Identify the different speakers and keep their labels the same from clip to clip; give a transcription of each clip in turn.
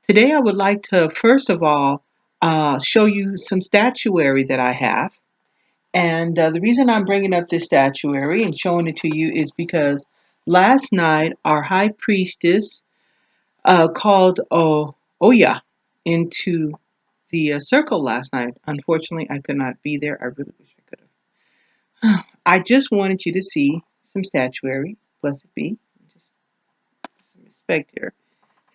Speaker 1: Today I would like to first of all show you some statuary that I have. And the reason I'm bringing up this statuary and showing it to you is because last night our high priestess called Oya into the circle last night. Unfortunately, I could not be there. I really wish I could have. I just wanted you to see some statuary. Blessed be. Just some respect here.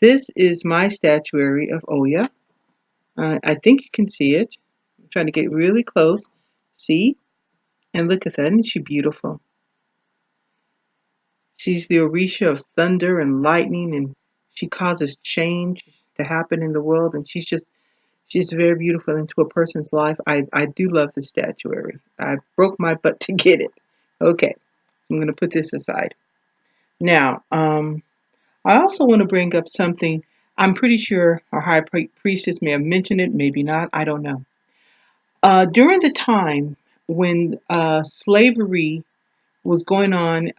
Speaker 1: This is my statuary of Oya. I think you can see it. I'm trying to get really close. See? And look at that. Isn't she beautiful? She's the Orisha of thunder and lightning, and she causes change to happen in the world. And she's very beautiful into a person's life. I do love this statuary. I broke my butt to get it. Okay, so I'm going to put this aside. Now, I also want to bring up something. I'm pretty sure our high priestess may have mentioned it, maybe not. I don't know. During the time when slavery was going on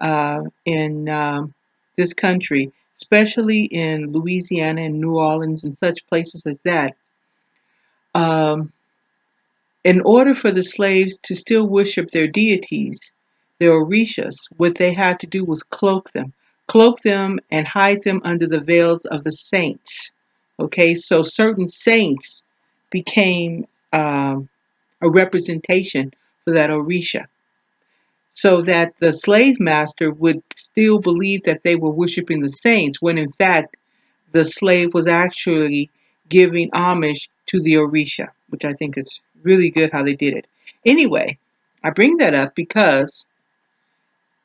Speaker 1: in this country, especially in Louisiana and New Orleans and such places as that, um, in order for the slaves to still worship their deities, their orishas, what they had to do was cloak them and hide them under the veils of the saints. Okay, so certain saints became a representation for that orisha, so that the slave master would still believe that they were worshiping the saints, when in fact the slave was actually giving homage to the Orisha, which I think is really good how they did it. Anyway, I bring that up because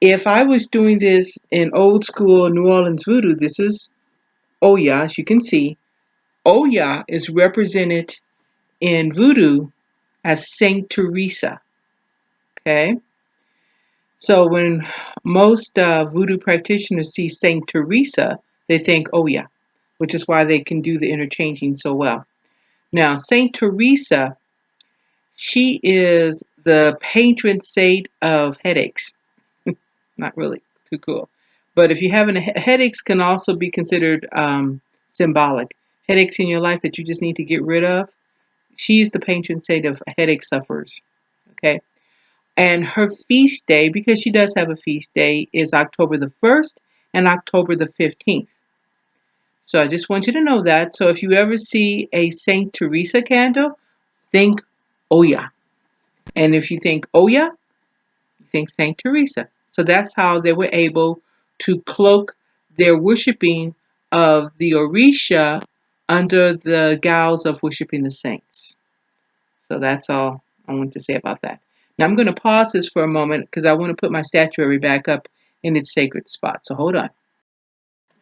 Speaker 1: if I was doing this in old school New Orleans voodoo, this is Oya, as you can see. Oya is represented in voodoo as Saint Teresa. Okay, so when most voodoo practitioners see Saint Teresa, they think Oya, which is why they can do the interchanging so well. Now, Saint Teresa, she is the patron saint of headaches. Not really too cool. But if you have headaches, can also be considered symbolic. Headaches in your life that you just need to get rid of. She's the patron saint of headache sufferers. Okay. And her feast day, because she does have a feast day, is October the 1st and October the 15th. So I just want you to know that. So if you ever see a Saint Teresa candle, think Oya. And if you think Oya, you think Saint Teresa. So that's how they were able to cloak their worshiping of the Orisha under the gauze of worshiping the saints. So that's all I want to say about that. Now I'm going to pause this for a moment because I want to put my statuary back up in its sacred spot. So hold on.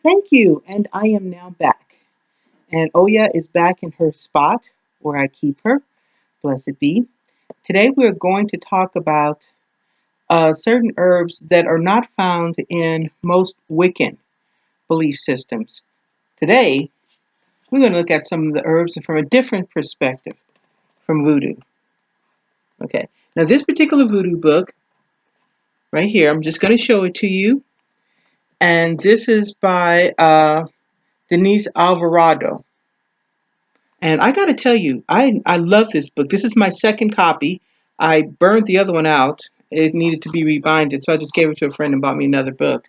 Speaker 1: Thank you. And I am now back. And Oya is back in her spot where I keep her. Blessed be. Today we're going to talk about certain herbs that are not found in most Wiccan belief systems. Today we're going to look at some of the herbs from a different perspective from voodoo. Okay. Now this particular voodoo book right here, I'm just going to show it to you. And this is by Denise Alvarado. And I got to tell you, I love this book. This is my second copy. I burned the other one out. It needed to be rebinded, so I just gave it to a friend and bought me another book.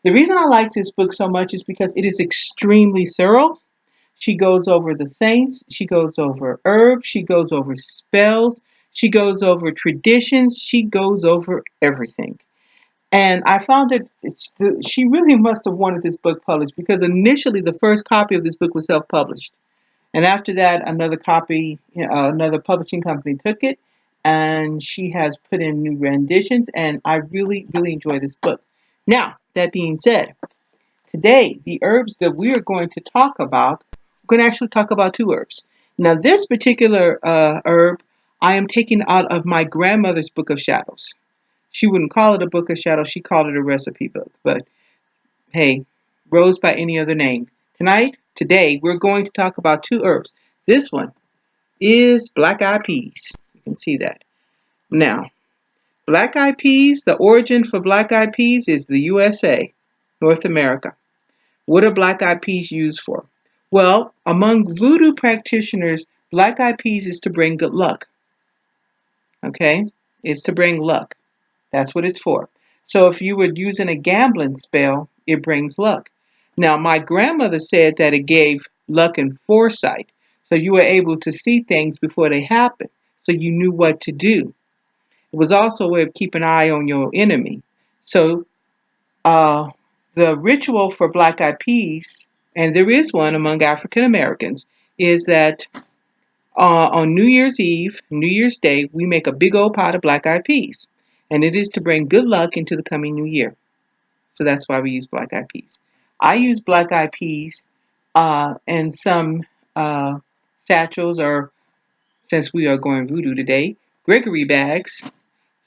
Speaker 1: The reason I like this book so much is because it is extremely thorough. She goes over the saints, she goes over herbs, she goes over spells, she goes over traditions, she goes over everything. And I found it, she really must have wanted this book published because initially the first copy of this book was self-published. And after that, another copy, another publishing company took it, and she has put in new renditions. And I really, really enjoy this book. Now, that being said, today the herbs that we are going to talk about, we're going to actually talk about two herbs. Now, this particular herb, I am taking out of my grandmother's Book of Shadows. She wouldn't call it a Book of Shadows; she called it a recipe book. But hey, rose by any other name. Today, we're going to talk about two herbs. This one is black eyed peas. You can see that. Now, black eyed peas, the origin for black eyed peas is the USA, North America. What are black eyed peas used for? Well, among voodoo practitioners, black eyed peas is to bring good luck. Okay? It's to bring luck. That's what it's for. So if you were using a gambling spell, it brings luck. Now, my grandmother said that it gave luck and foresight. So you were able to see things before they happened. So you knew what to do. It was also a way of keeping an eye on your enemy. So uh, the ritual for black eyed peas, and there is one among African Americans, is that on New Year's Eve, New Year's Day, we make a big old pot of black eyed peas. And it is to bring good luck into the coming new year. So that's why we use black eyed peas. I use black eyed peas and some satchels, or since we are going voodoo today, Gregory bags,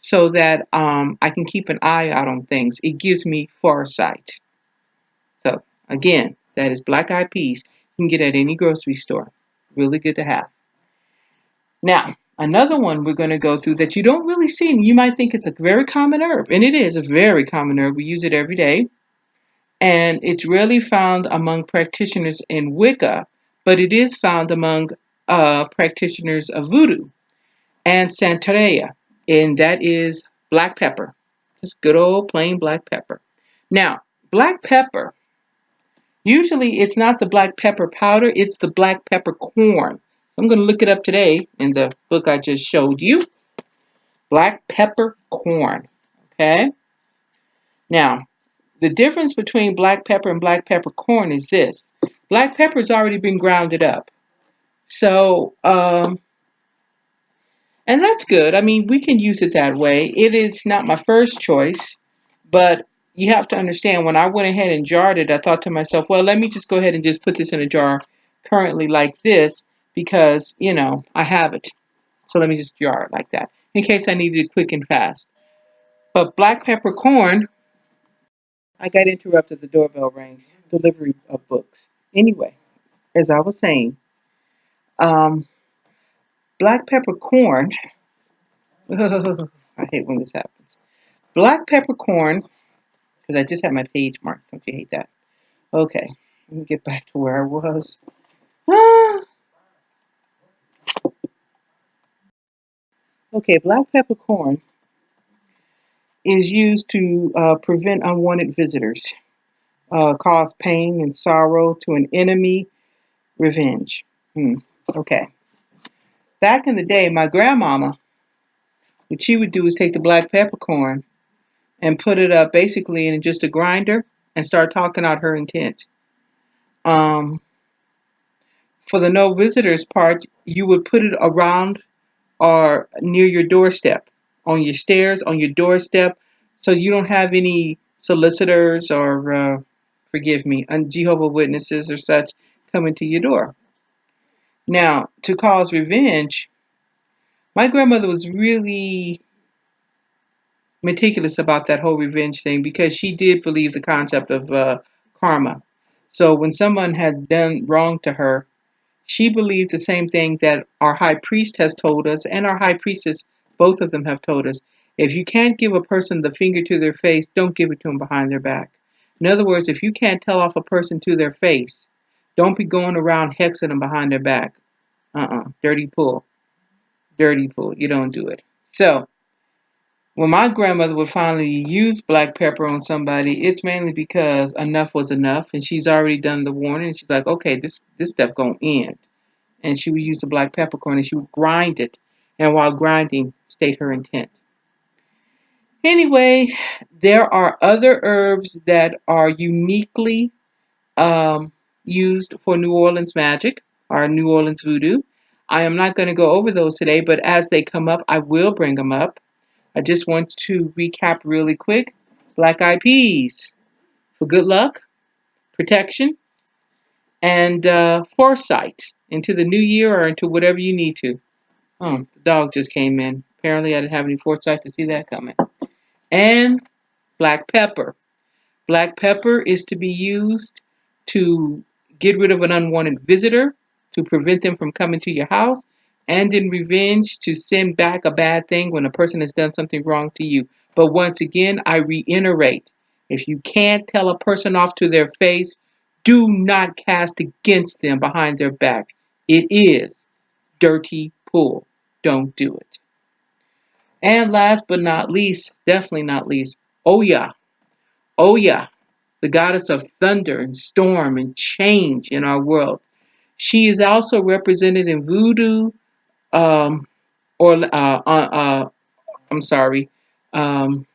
Speaker 1: so that I can keep an eye out on things. It gives me foresight. So again, that is black eyed peas. You can get at any grocery store. Really good to have. Now, another one we're going to go through that you don't really see, and you might think it's a very common herb, and it is a very common herb. We use it every day, and it's rarely found among practitioners in Wicca, but it is found among practitioners of Voodoo and Santeria, and that is black pepper. Just good old plain black pepper. Now, black pepper, usually it's not the black pepper powder, it's the black pepper corn. I'm going to look it up today in the book I just showed you. Black pepper corn. Okay? Now, the difference between black pepper and black pepper corn is this. Black pepper has already been grounded up. So, and that's good. I mean, we can use it that way. It is not my first choice, but you have to understand when I went ahead and jarred it, I thought to myself, well, let me just go ahead and just put this in a jar currently like this because, I have it. So let me just jar it like that in case I needed it quick and fast. But black peppercorn, I got interrupted. The doorbell rang. Delivery of books. Anyway, as I was saying, um, black peppercorn. I hate when this happens. Black peppercorn, because I just had my page marked. Don't you hate that? Okay, let me get back to where I was. Okay, black peppercorn is used to prevent unwanted visitors, cause pain and sorrow to an enemy, revenge. Okay. Back in the day, my grandmama, what she would do is take the black peppercorn and put it up basically in just a grinder and start talking out her intent. Um, for the no visitors part, you would put it around or near your doorstep, on your stairs, on your doorstep, so you don't have any solicitors or, forgive me, Jehovah Witnesses or such coming to your door. Now, to cause revenge, my grandmother was really meticulous about that whole revenge thing because she did believe the concept of karma. So when someone had done wrong to her, she believed the same thing that our high priest has told us, and our high priestess, both of them have told us. If you can't give a person the finger to their face, don't give it to them behind their back. In other words, if you can't tell off a person to their face, don't be going around hexing them behind their back. Dirty pull. Dirty pull. You don't do it. So, when my grandmother would finally use black pepper on somebody, it's mainly because enough was enough, and she's already done the warning. And she's like, okay, this stuff gonna end. And she would use the black peppercorn and she would grind it, and while grinding, state her intent. Anyway, there are other herbs that are uniquely um, used for New Orleans magic or New Orleans voodoo. I am not going to go over those today, but as they come up, I will bring them up. I just want to recap really quick. Black eyed peas for good luck, protection, and foresight into the new year or into whatever you need to. Oh, the dog just came in. Apparently, I didn't have any foresight to see that coming. And black pepper. Black pepper is to be used to get rid of an unwanted visitor, to prevent them from coming to your house, and in revenge to send back a bad thing when a person has done something wrong to you. But once again, I reiterate, if you can't tell a person off to their face, Do not cast against them behind their back. It is dirty pull. Don't do it. And last but not least, definitely not least, Oya. Oya, the goddess of thunder and storm and change in our world. She is also represented in Voodoo, um, or I'm sorry, um,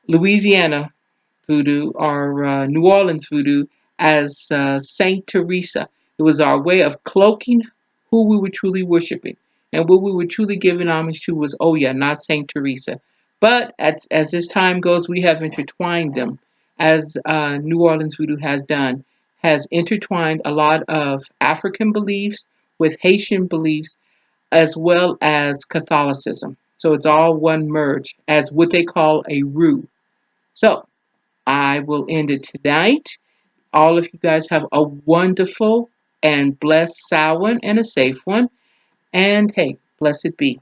Speaker 1: Louisiana Voodoo or New Orleans Voodoo as Saint Teresa. It was our way of cloaking who we were truly worshiping. And what we were truly giving homage to was Oya, not Saint Teresa. But as this time goes, we have intertwined them, as New Orleans Voodoo has done, has intertwined a lot of African beliefs with Haitian beliefs, as well as Catholicism. So it's all one merge, as what they call a roux. So I will end it tonight. All of you guys have a wonderful and blessed Samhain and a safe one. And hey, blessed be.